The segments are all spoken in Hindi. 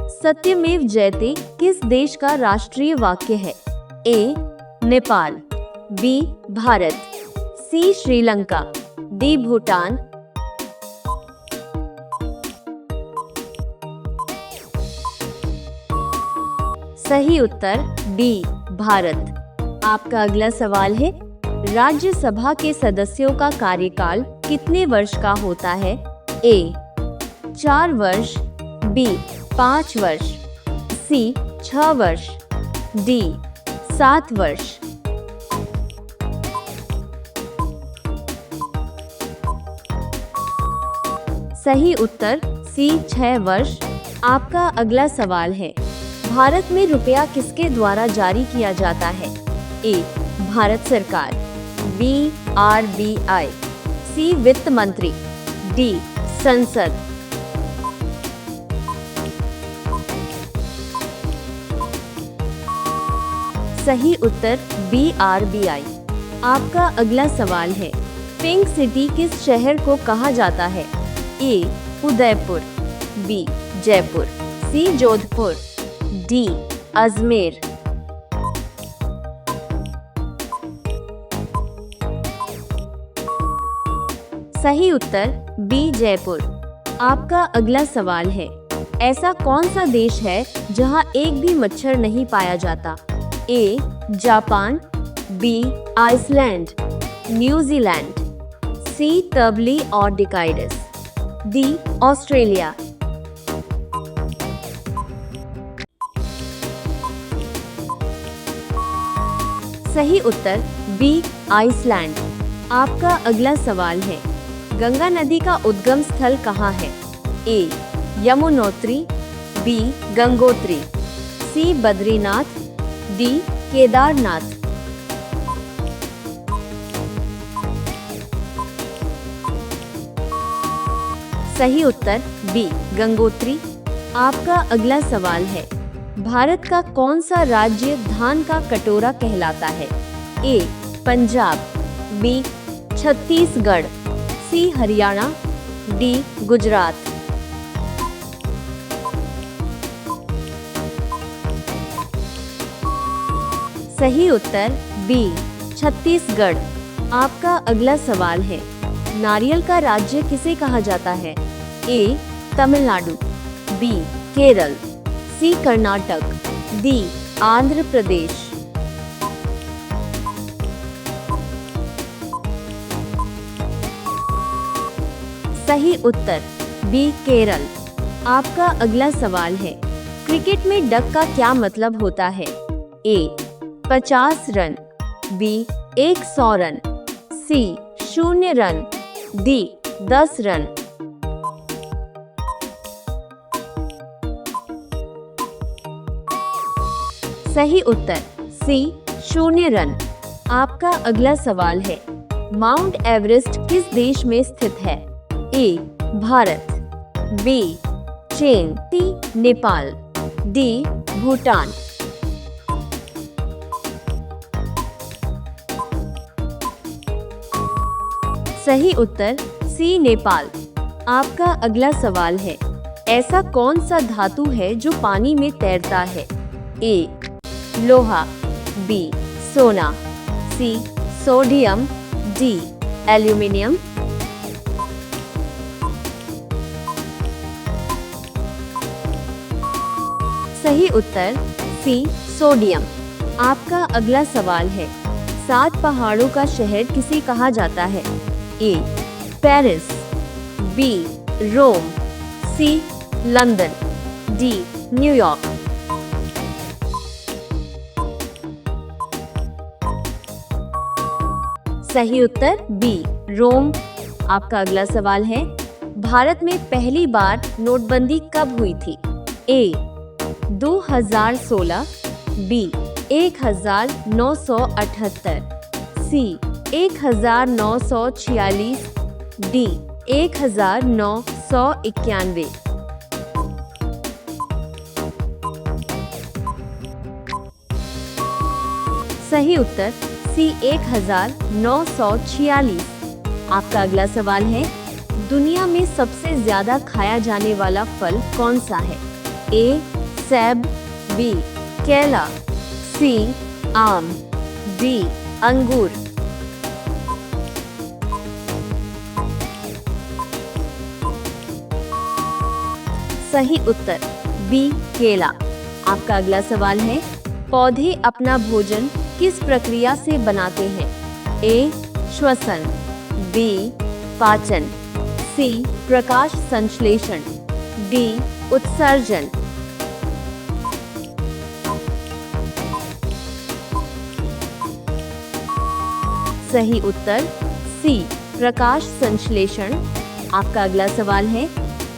सत्यमेव जयते किस देश का राष्ट्रीय वाक्य है? ए. नेपाल, बी. भारत, सी. श्रीलंका, डी. भूटान। सही उत्तर डी. भारत। आपका अगला सवाल है, राज्यसभा के सदस्यों का कार्यकाल कितने वर्ष का होता है? ए. 4 वर्ष, बी. 5 वर्ष, सी. 6 वर्ष, डी. 7 वर्ष। सही उत्तर सी. 6 वर्ष। आपका अगला सवाल है, भारत में रुपया किसके द्वारा जारी किया जाता है? ए. भारत सरकार, बी. RBI, सी. वित्त मंत्री, डी. संसद। सही उत्तर बी. RBI। आपका अगला सवाल है, पिंक सिटी किस शहर को कहा जाता है? ए. उदयपुर, बी. जयपुर, सी. जोधपुर, डी. अजमेर। सही उत्तर बी. जयपुर। आपका अगला सवाल है, ऐसा कौन सा देश है जहां एक भी मच्छर नहीं पाया जाता? A. Japan, B. Iceland, New Zealand, C. तर्बली और डिकाइडस, डी. ऑस्ट्रेलिया। सही उत्तर बी. आइसलैंड। आपका अगला सवाल है, गंगा नदी का उद्गम स्थल कहाँ है? ए. यमुनोत्री, बी. गंगोत्री, सी. बद्रीनाथ, डी. केदारनाथ। सही उत्तर बी. गंगोत्री। आपका अगला सवाल है, भारत का कौन सा राज्य धान का कटोरा कहलाता है? ए. पंजाब, बी. छत्तीसगढ़, सी. हरियाणा, डी. गुजरात। सही उत्तर बी. छत्तीसगढ़। आपका अगला सवाल है, नारियल का राज्य किसे कहा जाता है? ए. तमिलनाडु, बी. केरल, सी. कर्नाटक, डी. आंध्र प्रदेश। सही उत्तर बी. केरल। आपका अगला सवाल है, क्रिकेट में डक का क्या मतलब होता है? ए. 50 रन, बी. 100 रन, सी. 0 रन, डी. 10 रन। सही उत्तर सी. 0 रन। आपका अगला सवाल है, माउंट एवरेस्ट किस देश में स्थित है? ए. भारत, बी. चीन, सी. नेपाल, डी. भूटान। सही उत्तर सी. नेपाल। आपका अगला सवाल है, ऐसा कौन सा धातु है जो पानी में तैरता है? ए. लोहा, बी. सोना, सी. Sodium, D. एल्यूमिनियम। सही उत्तर सी. सोडियम। आपका अगला सवाल है, 7 पहाड़ों का शहर किसे कहा जाता है? A. Paris, B. Rome, C. London, D. New York. सही उत्तर बी. रोम। आपका अगला सवाल है, भारत में पहली बार नोटबंदी कब हुई थी? ए. 2016, बी. 1978, सी. 1946, डी. 1991। सही उत्तर सी. 1946। आपका अगला सवाल है, दुनिया में सबसे ज्यादा खाया जाने वाला फल कौन सा है? ए सेब, बी केला, सी आम, डी अंगूर। सही उत्तर बी केला। आपका अगला सवाल है, पौधे अपना भोजन किस प्रक्रिया से बनाते हैं? ए श्वसन, बी पाचन, सी प्रकाश संश्लेषण, डी उत्सर्जन। सही उत्तर सी प्रकाश संश्लेषण। आपका अगला सवाल है,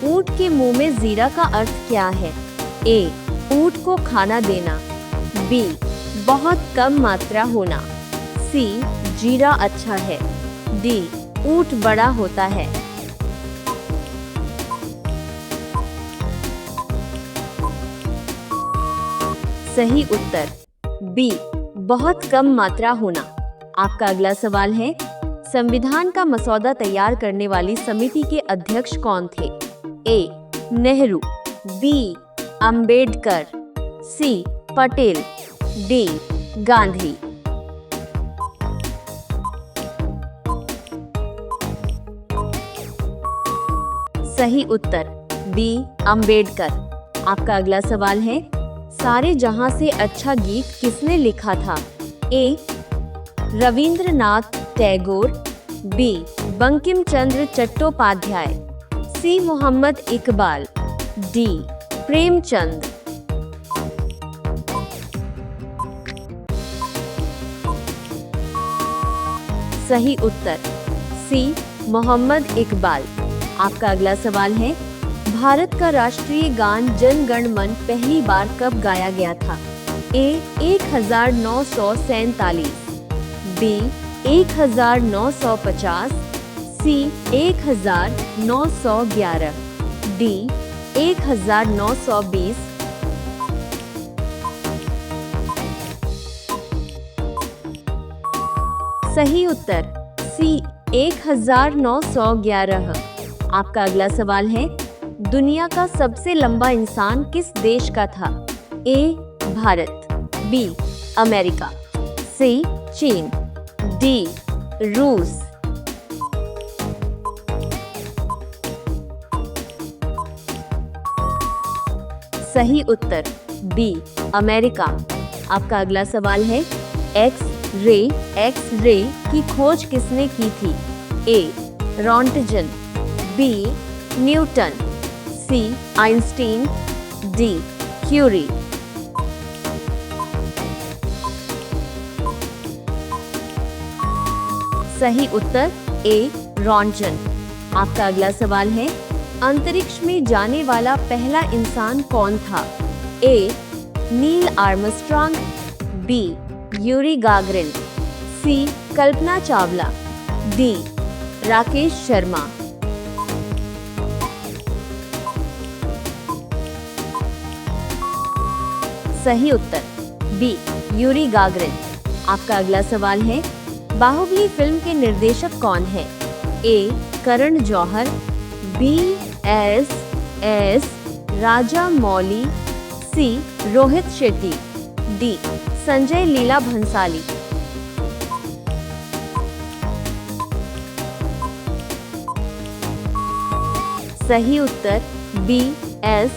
ऊंट के मुंह में जीरा का अर्थ क्या है? ए ऊंट को खाना देना, बी बहुत कम मात्रा होना, सी जीरा अच्छा है, डी ऊंट बड़ा होता है। सही उत्तर बी बहुत कम मात्रा होना। आपका अगला सवाल है, संविधान का मसौदा तैयार करने वाली समिति के अध्यक्ष कौन थे? ए नेहरू, बी अंबेडकर, सी पटेल, डी गांधी। सही उत्तर बी अंबेडकर। आपका अगला सवाल है, सारे जहां से अच्छा गीत किसने लिखा था? ए रविंद्रनाथ टैगोर, बी बंकिम चंद्र चट्टोपाध्याय, सी मोहम्मद इकबाल, डी प्रेमचंद। सही उत्तर सी मोहम्मद इकबाल। आपका अगला सवाल है, भारत का राष्ट्रीय गान जन गण मन पहली बार कब गाया गया था? ए 1947, बी 1950, सी 1911, डी 1920। सही उत्तर सी 1911। आपका अगला सवाल है, दुनिया का सबसे लंबा इंसान किस देश का था? ए भारत, बी अमेरिका, सी चीन, डी रूस। सही उत्तर बी अमेरिका। आपका अगला सवाल है, एक्स रे की खोज किसने की थी? ए रॉन्टजन, बी न्यूटन, सी आइंस्टीन, डी क्यूरी। सही उत्तर ए रॉन्टजन। आपका अगला सवाल है, अंतरिक्ष में जाने वाला पहला इंसान कौन था? A Neil Armstrong, B Yuri Gagarin, C Kalpana Chawla, D Rakesh Sharma. सही उत्तर बी यूरी गागरिन। आपका अगला सवाल है, बाहुबली फिल्म के निर्देशक कौन है? ए करण जौहर, बी एस राजा मौली, सी रोहित शेट्टी, डी संजय लीला भंसाली। सही उत्तर बी एस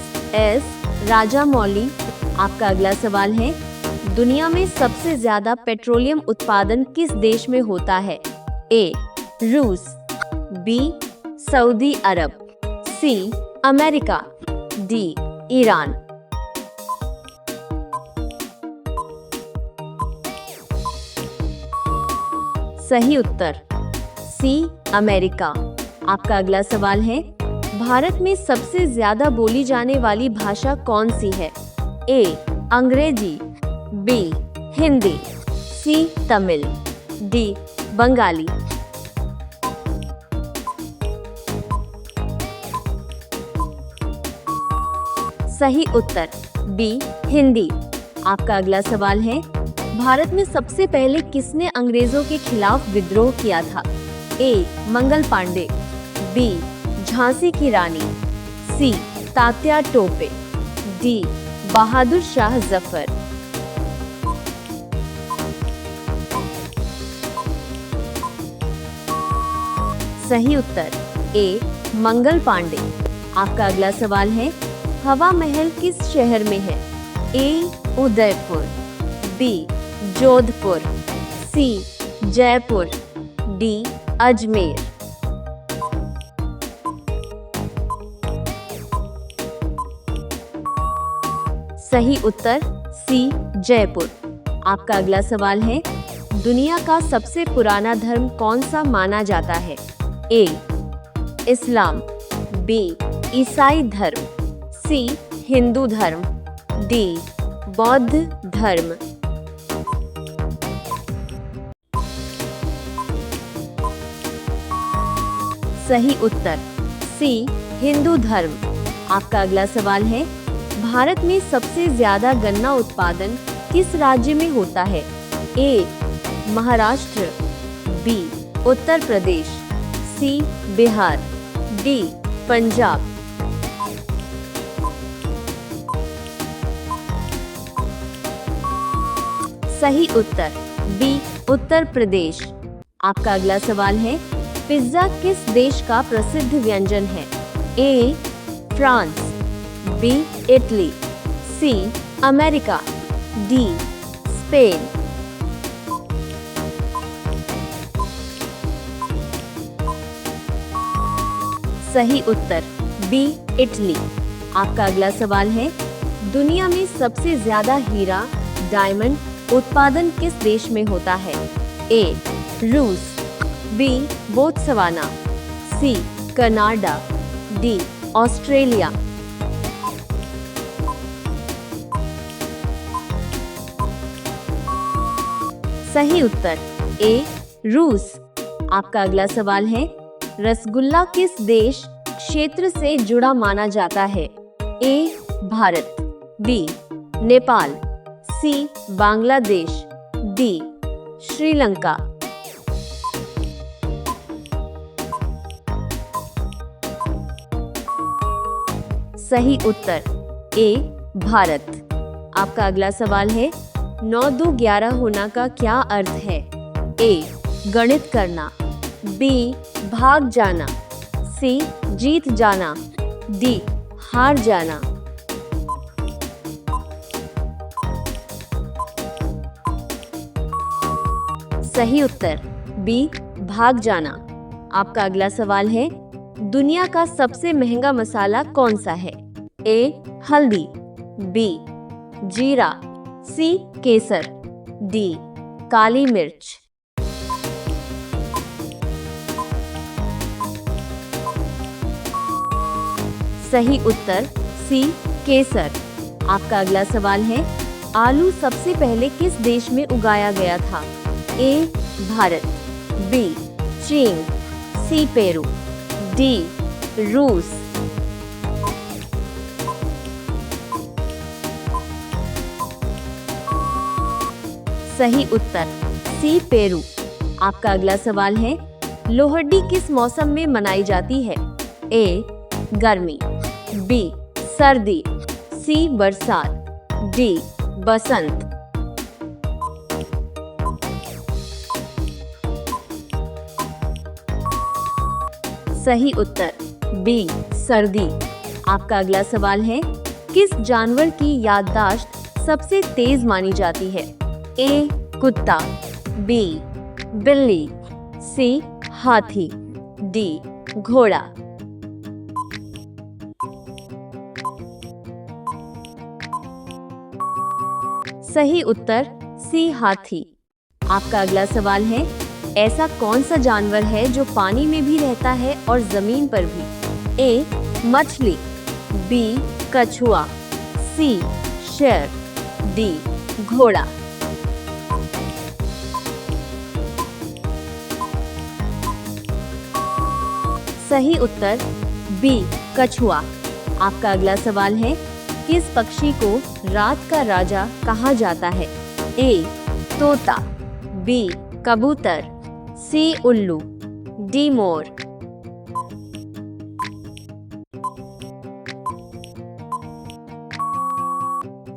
राजा मौली। आपका अगला सवाल है, दुनिया में सबसे ज्यादा पेट्रोलियम उत्पादन किस देश में होता है? A Russia, B Saudi Arab, C America, D Iran. सही उत्तर सी अमेरिका। आपका अगला सवाल है, भारत में सबसे ज्यादा बोली जाने वाली भाषा कौन सी है? ए अंग्रेजी, बी हिंदी, सी तमिल, डी बंगाली। सही उत्तर बी हिंदी। आपका अगला सवाल है, भारत में सबसे पहले किसने अंग्रेजों के खिलाफ विद्रोह किया था? ए मंगल पांडे, बी झांसी की रानी, सी तात्या टोपे, डी बहादुर शाह जफर। सही उत्तर ए मंगल पांडे। आपका अगला सवाल है, हवा महल किस शहर में है? ए उदयपुर, बी जोधपुर, सी जयपुर, डी अजमेर। सही उत्तर सी जयपुर। आपका अगला सवाल है, दुनिया का सबसे पुराना धर्म कौन सा माना जाता है? ए इस्लाम, बी ईसाई धर्म, सी हिंदू धर्म, डी बौद्ध धर्म। सही उत्तर सी हिंदू धर्म। आपका अगला सवाल है, भारत में सबसे ज्यादा गन्ना उत्पादन किस राज्य में होता है? ए महाराष्ट्र, बी उत्तर प्रदेश, सी बिहार, डी पंजाब। सही उत्तर बी उत्तर प्रदेश। आपका अगला सवाल है, पिज्जा किस देश का प्रसिद्ध व्यंजन है? A France, B Italy, C America, D Spain. सही उत्तर बी इटली। आपका अगला सवाल है, दुनिया में सबसे ज्यादा हीरा डायमंड उत्पादन किस देश में होता है? A Russia, B Botswana, C Canada, D Australia. सही उत्तर ए रूस। आपका अगला सवाल है, रसगुल्ला किस देश क्षेत्र से जुड़ा माना जाता है? ए भारत, बी नेपाल, सी बांग्लादेश, डी श्रीलंका। सही उत्तर ए भारत। आपका अगला सवाल है, 9 2 11 होना का क्या अर्थ है? ए गणित करना, बी भाग जाना, सी जीत जाना, डी हार जाना। सही उत्तर बी भाग जाना। आपका अगला सवाल है, दुनिया का सबसे महंगा मसाला कौन सा है? ए हल्दी, बी जीरा, सी केसर, डी काली मिर्च। सही उत्तर सी केसर। आपका अगला सवाल है, आलू सबसे पहले किस देश में उगाया गया था? ए भारत, बी चीन, सी पेरू, डी रूस। सही उत्तर सी पेरू। आपका अगला सवाल है, लोहड़ी किस मौसम में मनाई जाती है? ए गर्मी, बी सर्दी, सी बरसात, डी बसंत। सही उत्तर बी सर्दी। आपका अगला सवाल है, किस जानवर की याददाश्त सबसे तेज मानी जाती है? ए कुत्ता, बी बिल्ली, सी हाथी, डी घोड़ा। सही उत्तर सी हाथी। आपका अगला सवाल है, ऐसा कौन सा जानवर है जो पानी में भी रहता है और जमीन पर भी? ए मछली, बी कछुआ, सी शेर, डी घोड़ा। सही उत्तर बी कछुआ। आपका अगला सवाल है, किस पक्षी को रात का राजा कहा जाता है? ए तोता, बी कबूतर, सी उल्लू, डी मोर।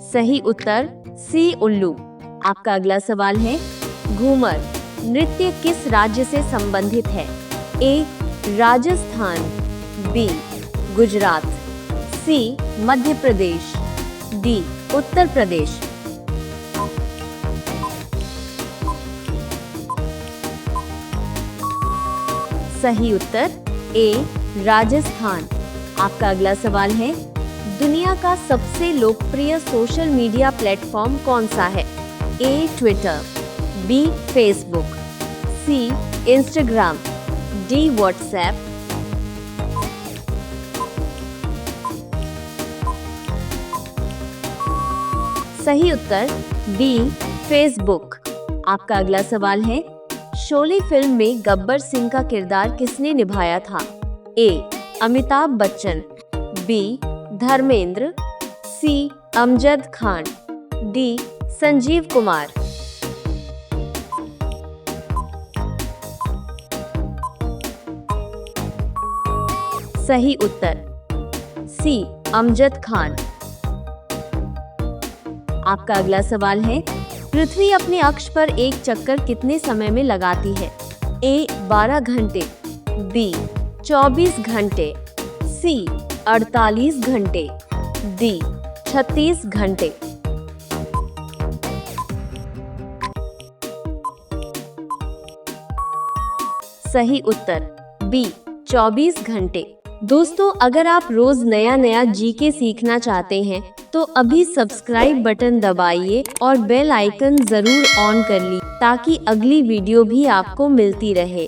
सही उत्तर सी उल्लू। आपका अगला सवाल है, घूमर नृत्य किस राज्य से संबंधित है? ए राजस्थान, बी गुजरात, सी मध्य प्रदेश, डी उत्तर प्रदेश। सही उत्तर ए राजस्थान। आपका अगला सवाल है, दुनिया का सबसे लोकप्रिय सोशल मीडिया प्लेटफॉर्म कौन सा है? A Twitter, B Facebook, C Instagram, D WhatsApp. सही उत्तर बी फेसबुक। आपका अगला सवाल है, शोले फिल्म में गब्बर सिंह का किरदार किसने निभाया था? ए अमिताभ बच्चन, बी धर्मेंद्र, सी अमजद खान, डी संजीव कुमार। सही उत्तर सी अमजद खान। आपका अगला सवाल है, पृथ्वी अपने अक्ष पर एक चक्कर कितने समय में लगाती है? ए 12 घंटे, बी 24 घंटे, सी 48 घंटे, डी 36 घंटे। सही उत्तर बी 24 घंटे। दोस्तों, अगर आप रोज नया जीके सीखना चाहते हैं तो अभी सब्सक्राइब बटन दबाइए और बेल आइकन जरूर ऑन कर लीजिए ताकि अगली वीडियो भी आपको मिलती रहे।